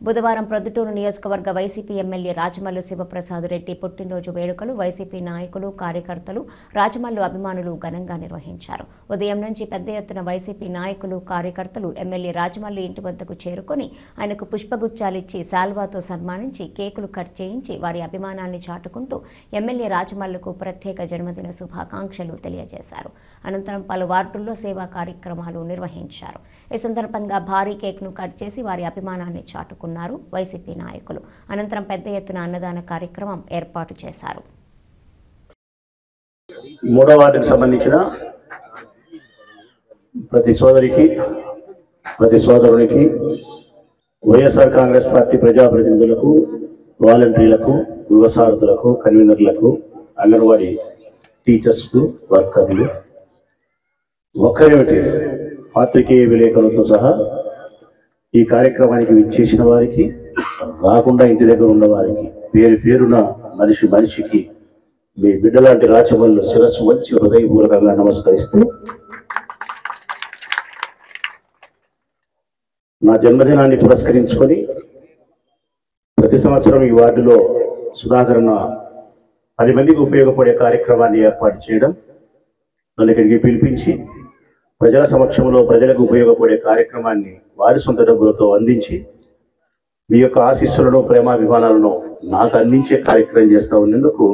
బుధవారం ప్రొద్దుటూరు నియోజకవర్గ YCP MLA Rajamallu Sivaprasad Reddy పుట్టినరోజు వేడుకలు వైసీపీ నాయకులు కార్యకర్తలు రాజమల్లు అభిమానులు ఘనంగా నిర్వహించారు. ఉదయం నుంచి పెద్ద ఎత్తున వైసీపీ నాయకులు కార్యకర్తలు ఎమ్మెల్యే రాజమల్లు ఇంటి వద్దకు చేరుకొని ఆయనకు పుష్పగుచ్చాలిచ్చి శాల్వాతో సన్మానించి కేకులు కట్ చేయించి వారి అభిమానాన్ని చాటుకుంటూ ఎమ్మెల్యే రాజమల్లుకు ప్రత్యేక జన్మదిన శుభాకాంక్షలు తెలియజేశారు. అనంతరం పలు వార్డుల్లో సేవా కార్యక్రమాలు నిర్వహించారు. ఈ సందర్భంగా భారీ కేక్ను కట్ చేసి వారి అభిమానాన్ని చాటుకున్నారు వైసీపీ నాయకులు. అనంతరం పెద్ద ఎత్తున అన్నదాన కార్యక్రమం ఏర్పాటు చేశారు. మూడో వార్డుకు సంబంధించిన ప్రతి సోదరికి ప్రతి సోదరునికి వైఎస్ఆర్ కాంగ్రెస్ పార్టీ ప్రజాప్రతినిధులకు వాలంటీర్లకు యువసారథులకు కన్వీనర్లకు అంగన్వాడీ టీచర్స్కు వర్కర్లు ఒక్కరేమిటి పాత్రికేయ విలేకరులతో సహా ఈ కార్యక్రమానికి విచ్చేసిన వారికి రాకుండా ఇంటి దగ్గర ఉన్న వారికి పేరు పేరున మనిషికి మీ బిడ్డలాంటి రాజమల్లు శిరస్సు వంచి హృదయపూర్వకంగా నమస్కరిస్తూ నా జన్మదినాన్ని పురస్కరించుకొని ప్రతి సంవత్సరం ఈ వార్డులో సుధాకరణ 10 మందికి ఉపయోగపడే కార్యక్రమాన్ని ఏర్పాటు చేయడం, నన్ను ఇక్కడికి పిలిపించి ప్రజల సమక్షంలో ప్రజలకు ఉపయోగపడే కార్యక్రమాన్ని వారి సొంత డబ్బులతో అందించి మీ యొక్క ఆశీస్సులను ప్రేమాభిమానాలను నాకు అందించే కార్యక్రమం చేస్తూ ఉన్నందుకు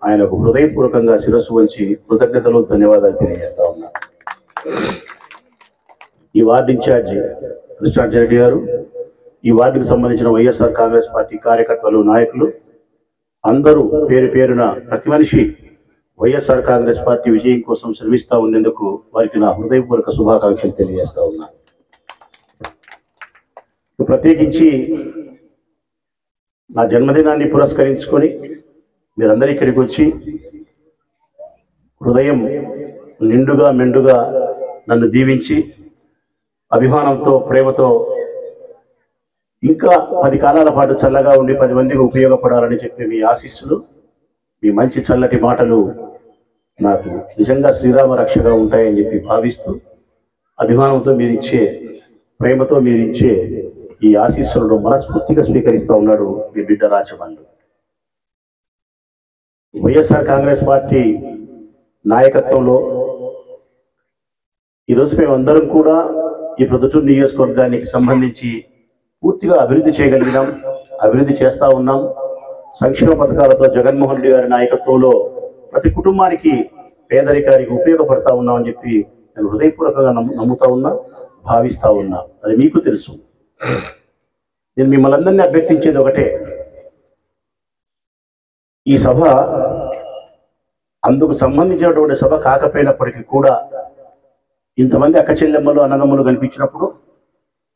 ఆయనకు హృదయపూర్వకంగా శిరస్సు వంచి కృతజ్ఞతలు ధన్యవాదాలు తెలియజేస్తా ఉన్నాను. ఈ వార్డు ఇన్ఛార్జి కృష్ణారెడ్డి గారు, ఈ వార్డుకు సంబంధించిన వైఎస్ఆర్ కాంగ్రెస్ పార్టీ కార్యకర్తలు నాయకులు అందరూ పేరు పేరున ప్రతి మనిషి వైఎస్ఆర్ కాంగ్రెస్ పార్టీ విజయం కోసం శ్రమిస్తూ ఉండేందుకు వారికి నా హృదయపూర్వక శుభాకాంక్షలు తెలియజేస్తా ఉన్నాను. ప్రత్యేకించి నా జన్మదినాన్ని పురస్కరించుకొని మీరందరూ ఇక్కడికి వచ్చి హృదయం నిండుగా మెండుగా నన్ను దీవించి అభిమానంతో ప్రేమతో ఇంకా 10 కాలాల పాటు చల్లగా ఉండి 10 మందికి ఉపయోగపడాలని చెప్పి మీ ఆశీస్సులు, మీ మంచి చల్లటి మాటలు నాకు నిజంగా శ్రీరామ రక్షగా ఉంటాయని చెప్పి భావిస్తూ అభిమానంతో మీరిచ్చే ప్రేమతో మీరిచ్చే ఈ ఆశీస్సులను మనస్ఫూర్తిగా స్వీకరిస్తూ ఉన్నాడు మీ బిడ్డ రాజమల్లు. వైఎస్ఆర్ కాంగ్రెస్ పార్టీ నాయకత్వంలో ఈరోజు మేమందరం కూడా ఈ ప్రొద్దుటూరు నియోజకవర్గానికి సంబంధించి పూర్తిగా అభివృద్ధి చేయగలిగినాం, అభివృద్ధి చేస్తూ ఉన్నాం. సంక్షేమ పథకాలతో జగన్మోహన్ రెడ్డి గారి నాయకత్వంలో ప్రతి కుటుంబానికి పేదరికానికి ఉపయోగపడతా ఉన్నామని చెప్పి నేను హృదయపూర్వకంగా నమ్ముతా ఉన్నా, భావిస్తూ ఉన్నా. అది మీకు తెలుసు. నేను మిమ్మల్ని అందరినీ అభ్యర్థించేది ఒకటే, ఈ సభ అందుకు సంబంధించినటువంటి సభ కాకపోయినప్పటికీ కూడా ఇంతమంది అక్క చెల్లెమ్మలు అన్నదమ్ములు కనిపించినప్పుడు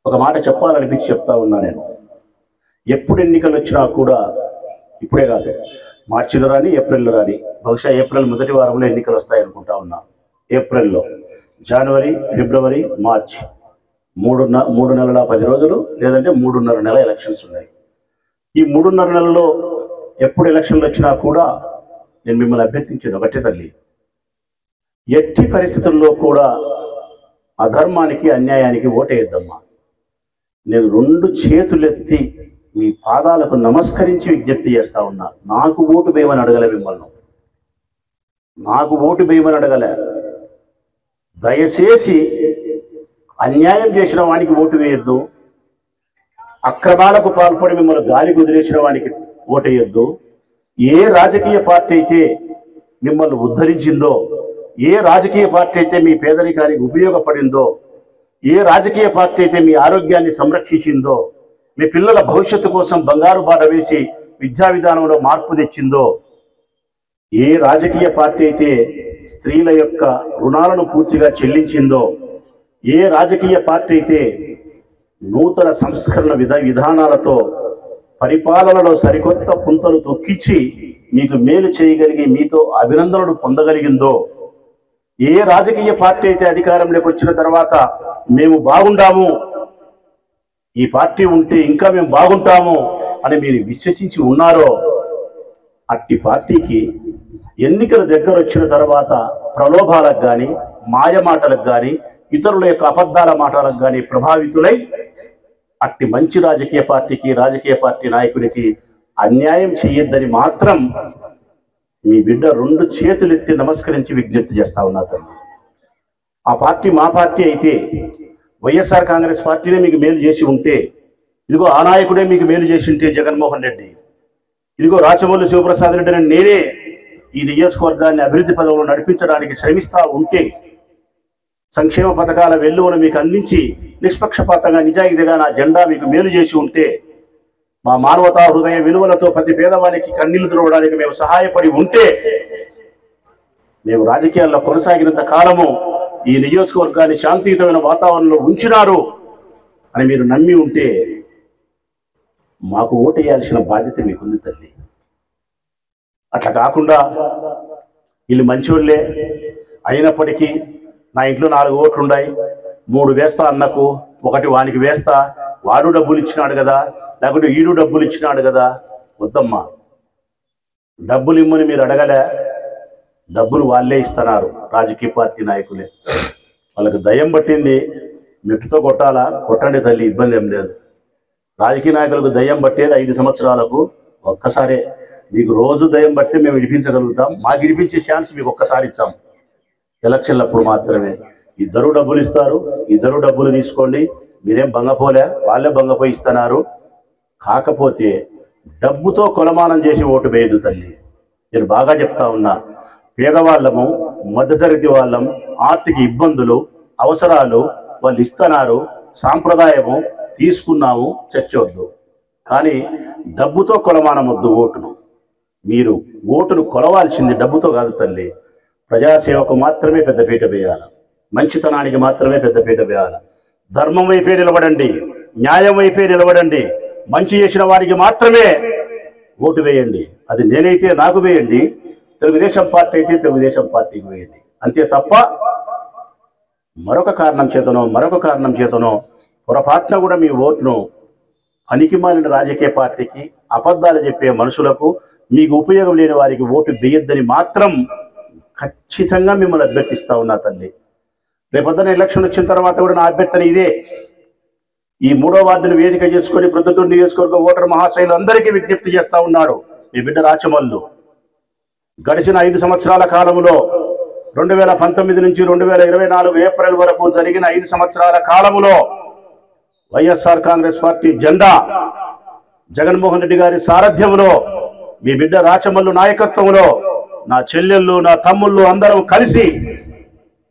ఒక మాట చెప్పాలనిపించి చెప్తా ఉన్నా. నేను ఎప్పుడు ఎన్నికలు వచ్చినా కూడా, ఇప్పుడే కాదు, మార్చిలో రాని ఏప్రిల్లో రాని, బహుశా ఏప్రిల్ మొదటి వారంలో ఎన్నికలు వస్తాయనుకుంటా ఉన్నా. ఏప్రిల్లో, జనవరి, ఫిబ్రవరి, మార్చ్ 3 నెలల 10 రోజులు లేదంటే 3.5 నెలల ఎలక్షన్స్ ఉన్నాయి. ఈ 3.5 నెలల్లో ఎప్పుడు ఎలక్షన్లు వచ్చినా కూడా నేను మిమ్మల్ని అభ్యర్థించేది ఒకటే తల్లి, ఎట్టి పరిస్థితుల్లో కూడా అధర్మానికి అన్యాయానికి ఓటేయద్దమ్మా. నేను 2 చేతులెత్తి మీ పాదాలకు నమస్కరించి విజ్ఞప్తి చేస్తా ఉన్నా. నాకు ఓటు వేయమని అడగలే, మిమ్మల్ని నాకు ఓటు వేయమని అడగలే. దయచేసి అన్యాయం చేసిన వానికి ఓటు వేయొద్దు, అక్రమాలకు పాల్పడి మిమ్మల్ని గాలి కుదిరేసిన వానికి ఓటేయొద్దు. ఏ రాజకీయ పార్టీ అయితే మిమ్మల్ని ఉద్ధరించిందో, ఏ రాజకీయ పార్టీ అయితే మీ పేదరికానికి ఉపయోగపడిందో, ఏ రాజకీయ పార్టీ అయితే మీ ఆరోగ్యాన్ని సంరక్షించిందో, మీ పిల్లల భవిష్యత్తు కోసం బంగారు బాట వేసి విద్యా విధానంలో మార్పు తెచ్చిందో, ఏ రాజకీయ పార్టీ అయితే స్త్రీల యొక్క రుణాలను పూర్తిగా చెల్లించిందో, ఏ రాజకీయ పార్టీ అయితే నూతన సంస్కరణ విధానాలతో పరిపాలనలో సరికొత్త పుంతలు తొక్కించి మీకు మేలు చేయగలిగి మీతో అభినందనలు పొందగలిగిందో, ఏ రాజకీయ పార్టీ అయితే అధికారంలోకి వచ్చిన తర్వాత మేము బాగుండాము, ఈ పార్టీ ఉంటే ఇంకా మేము బాగుంటాము అని మీరు విశ్వసించి ఉన్నారో, అట్టి పార్టీకి ఎన్నికల దగ్గర వచ్చిన తర్వాత ప్రలోభాలకు కానీ, మాయ మాటలకు కానీ, ఇతరుల యొక్క అబద్ధాల మాటలకు కానీ ప్రభావితులై అట్టి మంచి రాజకీయ పార్టీ నాయకునికి అన్యాయం చేయొద్దని మాత్రం మీ బిడ్డ 2 చేతులెత్తి నమస్కరించి విజ్ఞప్తి చేస్తా ఉన్నా తల్లి. ఆ పార్టీ మా పార్టీ అయితే, వైఎస్ఆర్ కాంగ్రెస్ పార్టీనే మీకు మేలు చేసి ఉంటే, ఇదిగో ఆ నాయకుడే మీకు మేలు చేసి ఉంటే జగన్మోహన్ రెడ్డి, ఇదిగో రాచమల్లు శివప్రసాద్ రెడ్డి అని నేనే ఈ నియోజకవర్గాన్ని అభివృద్ధి పదవులు నడిపించడానికి శ్రమిస్తా ఉంటే, సంక్షేమ పథకాల వెల్లువను మీకు అందించి నిష్పక్షపాతంగా నిజాయితీగా నా జెండా మీకు మేలు చేసి ఉంటే, మా మానవతా హృదయ విలువలతో ప్రతి పేదవానికి కన్నీళ్లు తుడవడానికి మేము సహాయపడి ఉంటే, మేము రాజకీయాల్లో కొనసాగినంత కాలము ఈ నియోజకవర్గాన్ని శాంతియుతమైన వాతావరణంలో ఉంచినారు అని మీరు నమ్మి ఉంటే మాకు ఓటేయాల్సిన బాధ్యత మీకుంది తల్లి. అట్లా కాకుండా వీళ్ళు మంచోళ్ళే అయినప్పటికీ నా ఇంట్లో 4 ఓట్లు ఉన్నాయి, 3 వేస్తా అన్నకు, 1 వానికి వేస్తా, వాడు డబ్బులు ఇచ్చినాడు కదా, లేకుంటే వీడు డబ్బులు ఇచ్చినాడు కదా. వద్దమ్మా, డబ్బులు ఇమ్మని మీరు అడగలే, డబ్బులు వాళ్ళే ఇస్తున్నారు, రాజకీయ పార్టీ నాయకులే. వాళ్ళకి దయ్యం పట్టింది, మెట్టుతో కొట్టాలా, కొట్టండి తల్లి, ఇబ్బంది ఏం లేదు. రాజకీయ నాయకులకు దయ్యం పట్టేది 5 సంవత్సరాలకు ఒక్కసారే. మీకు రోజు దయ్యం పడితే మేము విడిపించగలుగుతాం, మాకు విడిపించే ఛాన్స్ మీకు ఒక్కసారి ఇచ్చాం, ఎలక్షన్లప్పుడు మాత్రమే. ఇద్దరు డబ్బులు ఇస్తారు, ఇద్దరు డబ్బులు తీసుకోండి, మీరేం బంగపోలే, వాళ్ళే బంగపోయి ఇస్తున్నారు. కాకపోతే డబ్బుతో కొలమానం చేసి ఓటు వేయదు తల్లి. నేను బాగా చెప్తా ఉన్నా, పేదవాళ్ళము, మధ్యతరగతి వాళ్ళం, ఆర్థిక ఇబ్బందులు, అవసరాలు వాళ్ళు ఇస్తున్నారు, సాంప్రదాయము తీసుకున్నాము, చర్చొద్దు. కానీ డబ్బుతో కొలమానం వద్దు ఓటును. మీరు ఓటును కొలవాల్సింది డబ్బుతో కాదు తల్లి. ప్రజాసేవకు మాత్రమే పెద్దపీట వేయాలి, మంచితనానికి మాత్రమే పెద్దపీట వేయాలి. ధర్మం వైపే నిలబడండి, న్యాయం వైపే నిలబడండి, మంచి చేసిన వారికి మాత్రమే ఓటు వేయండి. అది నేనైతే నాకు వేయండి, తెలుగుదేశం పార్టీ అయితే తెలుగుదేశం పార్టీకి వేయండి, అంతే తప్ప మరొక కారణం చేతనో పొరపాటున కూడా మీ ఓటును పనికిమాలిన రాజకీయ పార్టీకి, అబద్ధాలు చెప్పే మనుషులకు, మీకు ఉపయోగం లేని వారికి ఓటు వేయొద్దని మాత్రం ఖచ్చితంగా మిమ్మల్ని అభ్యర్థిస్తా ఉన్నా తల్లి. రేపొద్దున ఎలక్షన్ వచ్చిన తర్వాత కూడా నా అభ్యర్థన ఇదే. ఈ 3వ వార్డును వేదిక చేసుకొని ప్రొద్దుటూరు నియోజకవర్గ ఓటర్ మహాశైలు అందరికీ విజ్ఞప్తి చేస్తా ఉన్నాడు మీ బిడ్డ రాచమల్లు. గడిచిన 5 సంవత్సరాల కాలంలో 2019 నుంచి 2024 ఏప్రిల్ వరకు జరిగిన 5 సంవత్సరాల కాలంలో వైఎస్ఆర్ కాంగ్రెస్ పార్టీ జెండా, జగన్మోహన్ రెడ్డి గారి సారథ్యంలో, మీ బిడ్డ రాచమల్లు నాయకత్వంలో నా చెల్లెళ్ళు, నా తమ్ముళ్ళు అందరం కలిసి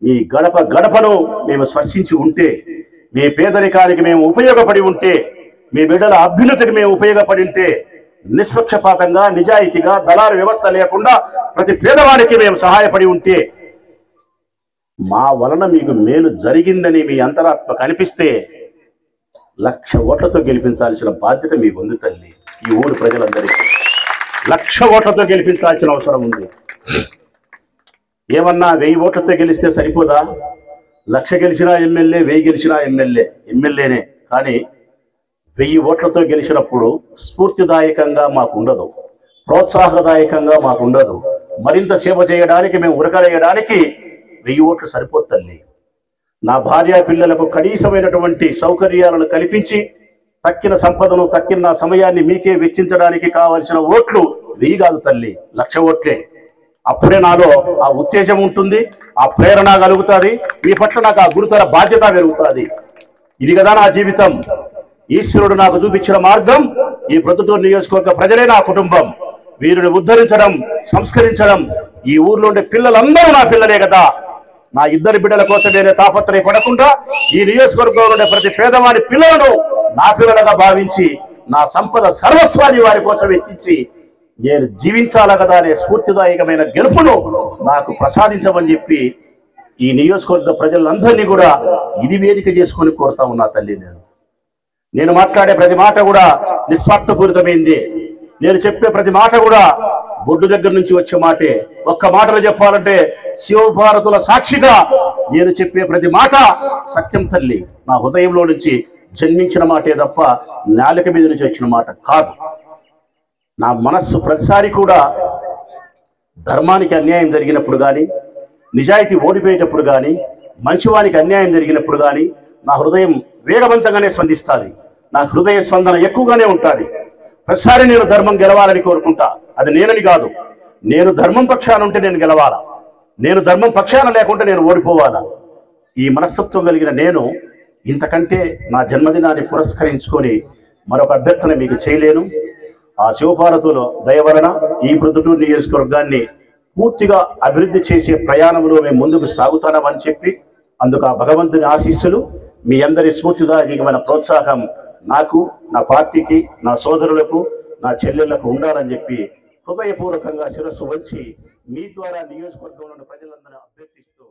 మీ గడప గడపను మేము స్పర్శించి ఉంటే, మీ పేదరికానికి మేము ఉపయోగపడి ఉంటే, మీ బిడ్డల అభ్యున్నతికి మేము ఉపయోగపడి ఉంటే, నిష్పక్షపాతంగా, నిజాయితీగా, దళారు వ్యవస్థ లేకుండా ప్రతి పేదవానికి మేము సహాయపడి ఉంటే, మా వలన మీకు మేలు జరిగిందని మీ అంతరాత్మ కనిపిస్తే 1,00,000 ఓట్లతో గెలిపించాల్సిన బాధ్యత మీకు ఉంది తల్లి. ఈ ఊరు ప్రజలందరికీ 1,00,000 ఓట్లతో గెలిపించాల్సిన అవసరం ఉంది. ఏమన్నా 1000 ఓట్లతో గెలిస్తే సరిపోదా? 1,00,000 గెలిచినా ఎమ్మెల్యే, 1000 గెలిచినా ఎమ్మెల్యేనే. కానీ 1000 ఓట్లతో గెలిచినప్పుడు స్ఫూర్తిదాయకంగా మాకుండదు, ప్రోత్సాహదాయకంగా మాకుండదు. మరింత సేవ చేయడానికి, మేము ఉరకలేయడానికి 1000 ఓట్లు సరిపోదు తల్లి. నా భార్య పిల్లలకు కనీసమైనటువంటి సౌకర్యాలను కల్పించి, తక్కిన సంపదను, తక్కిన సమయాన్ని మీకే వెచ్చించడానికి కావలసిన ఓట్లు 1000 కాదు తల్లి, 1,00,000 ఓట్లే. అప్పుడే నాలో ఆ ఉత్తేజం ఉంటుంది, ఆ ప్రేరణ కలుగుతుంది, మీ పట్ల నాకు ఆ గురుతర బాధ్యత పెరుగుతుంది. ఇది కదా నా జీవితం. ఈశ్వరుడు నాకు చూపించిన మార్గం, ఈ ప్రొద్దుటూరు నియోజకవర్గ ప్రజలే నా కుటుంబం. వీరిని ఉద్ధరించడం, సంస్కరించడం, ఈ ఊర్లో ఉండే పిల్లలందరూ నా పిల్లలే కదా. నా 2 బిడ్డల కోసం నేను తాపత్రయపడకుండా ఈ నియోజకవర్గంలో ఉండే ప్రతి పేదవాడి పిల్లలను నా పిల్లలుగా భావించి, నా సంపద సర్వస్వాన్ని వారి కోసం వెచ్చించి నేను జీవించాలా కదా అనే స్ఫూర్తిదాయకమైన గెలుపును నాకు ప్రసాదించమని చెప్పి ఈ నియోజకవర్గ ప్రజలందరినీ కూడా ఇది వేదిక చేసుకొని కోరుతా ఉన్నా తల్లి. నేను మాట్లాడే ప్రతి మాట కూడా నిస్వార్థపూరితమైంది. నేను చెప్పే ప్రతి మాట కూడా బొడ్డు దగ్గర నుంచి వచ్చే మాటే. ఒక్క మాటలో చెప్పాలంటే శివభారతుల సాక్షిగా నేను చెప్పే ప్రతి మాట సత్యం తల్లి. నా హృదయంలో నుంచి జన్మించిన మాటే తప్ప నాలుక మీద నుంచి వచ్చిన మాట కాదు. నా మనస్సు ప్రతిసారి కూడా ధర్మానికి అన్యాయం జరిగినప్పుడు కానీ, నిజాయితీ ఓడిపోయేటప్పుడు కానీ, మంచివానికి అన్యాయం జరిగినప్పుడు కానీ నా హృదయం వేగవంతంగానే స్పందిస్తుంది. నా హృదయ స్పందన ఎక్కువగానే ఉంటుంది. ప్రతిసారి నేను ధర్మం గెలవాలని కోరుకుంటా. అది నేనని కాదు, నేను ధర్మం పక్షాన ఉంటే నేను గెలవాలా, నేను ధర్మం పక్షాన లేకుంటే నేను ఓడిపోవాలా. ఈ మనస్తత్వం కలిగిన నేను ఇంతకంటే నా జన్మదినాన్ని పురస్కరించుకొని మరొక అభ్యర్థన మీకు చేయలేను. ఆ శివపార్వతుల దయ వలన ఈ ప్రొద్దుటూరు నియోజకవర్గాన్ని పూర్తిగా అభివృద్ధి చేసే ప్రయాణంలో మేము ముందుకు సాగుతామని చెప్పి, అందుకు ఆ భగవంతుని ఆశీస్సులు, మీ అందరి స్ఫూర్తిదాయకమైన ప్రోత్సాహం నాకు, నా పార్టీకి, నా సోదరులకు, నా చెల్లెళ్లకు ఉండాలని చెప్పి హృదయపూర్వకంగా శిరస్సు వంచి మీ ద్వారా నియోజకవర్గంలోని ప్రజలందరూ అభ్యర్థిస్తూ